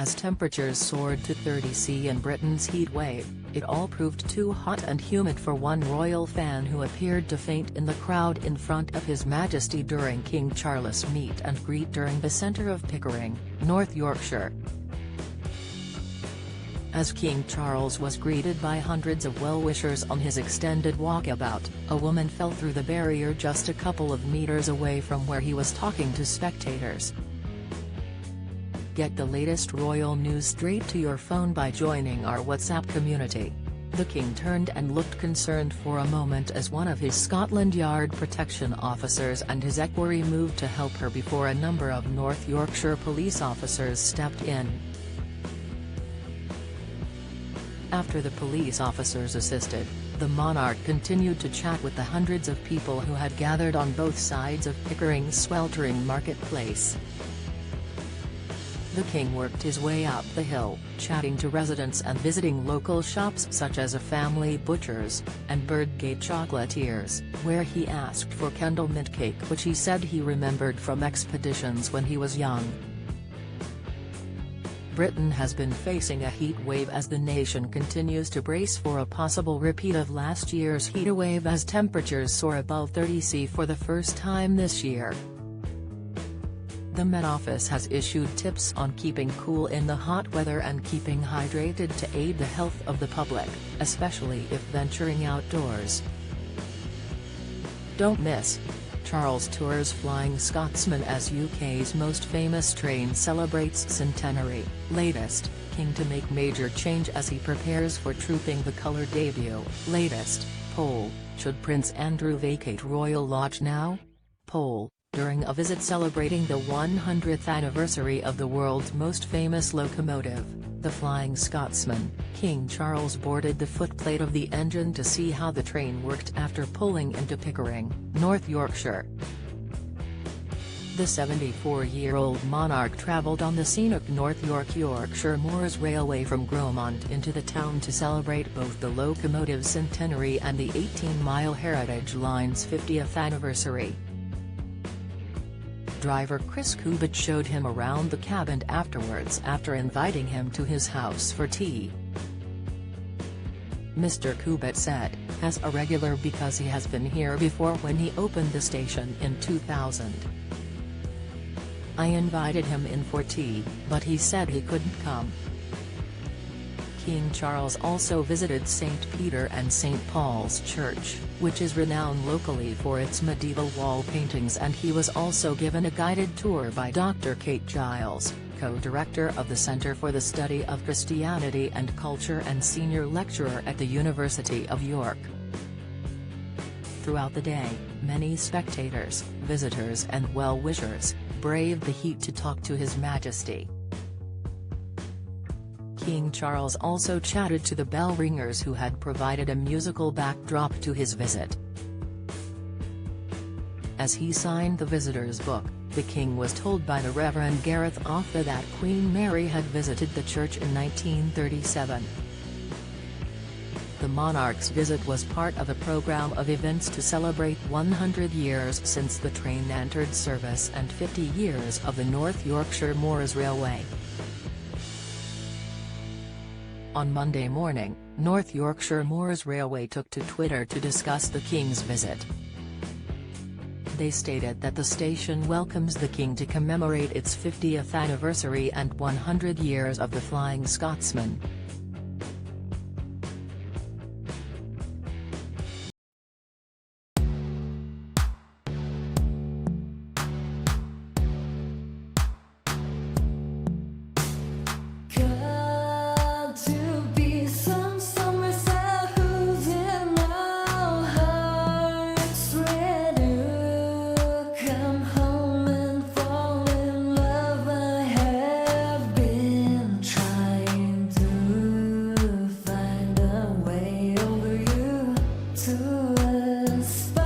As temperatures soared to 30°C in Britain's heat wave, it all proved too hot and humid for one royal fan who appeared to faint in the crowd in front of His Majesty during King Charles' meet and greet during the centre of Pickering, North Yorkshire. As King Charles was greeted by hundreds of well-wishers on his extended walkabout, a woman fell through the barrier just a couple of meters away from where he was talking to spectators. Get the latest royal news straight to your phone by joining our WhatsApp community. The King turned and looked concerned for a moment as one of his Scotland Yard protection officers and his equerry moved to help her before a number of North Yorkshire police officers stepped in. After the police officers assisted, the monarch continued to chat with the hundreds of people who had gathered on both sides of Pickering's sweltering marketplace. The King worked his way up the hill, chatting to residents and visiting local shops such as a family butcher's, and Birdgate Chocolatiers, where he asked for Kendal mint cake which he said he remembered from expeditions when he was young. Britain has been facing a heat wave as the nation continues to brace for a possible repeat of last year's heatwave as temperatures soar above 30°C for the first time this year. The Met Office has issued tips on keeping cool in the hot weather and keeping hydrated to aid the health of the public, especially if venturing outdoors. Don't miss Charles tours Flying Scotsman as UK's most famous train celebrates centenary. Latest, King to make major change as he prepares for Trooping the Colour debut. Latest, poll, should Prince Andrew vacate Royal Lodge now? Poll, during a visit celebrating the 100th anniversary of the world's most famous locomotive, the Flying Scotsman, King Charles boarded the footplate of the engine to see how the train worked after pulling into Pickering, North Yorkshire. The 74-year-old monarch travelled on the scenic North Yorkshire Moors Railway from Gromont into the town to celebrate both the locomotive's centenary and the 18-mile Heritage Line's 50th anniversary. Driver Chris Cubitt showed him around the cabin afterwards after inviting him to his house for tea. Mr. Cubitt said, "As a regular because he has been here before when he opened the station in 2000. I invited him in for tea, but he said he couldn't come." King Charles also visited St. Peter and St. Paul's Church, which is renowned locally for its medieval wall paintings, and he was also given a guided tour by Dr. Kate Giles, co-director of the Centre for the Study of Christianity and Culture and senior lecturer at the University of York. Throughout the day, many spectators, visitors and well-wishers braved the heat to talk to His Majesty. King Charles also chatted to the bell ringers who had provided a musical backdrop to his visit. As he signed the visitor's book, the King was told by the Reverend Gareth Offa that Queen Mary had visited the church in 1937. The monarch's visit was part of a program of events to celebrate 100 years since the train entered service and 50 years of the North Yorkshire Moors Railway. On Monday morning, North Yorkshire Moors Railway took to Twitter to discuss the King's visit. They stated that the station welcomes the King to commemorate its 50th anniversary and 100 years of the Flying Scotsman. To aspire.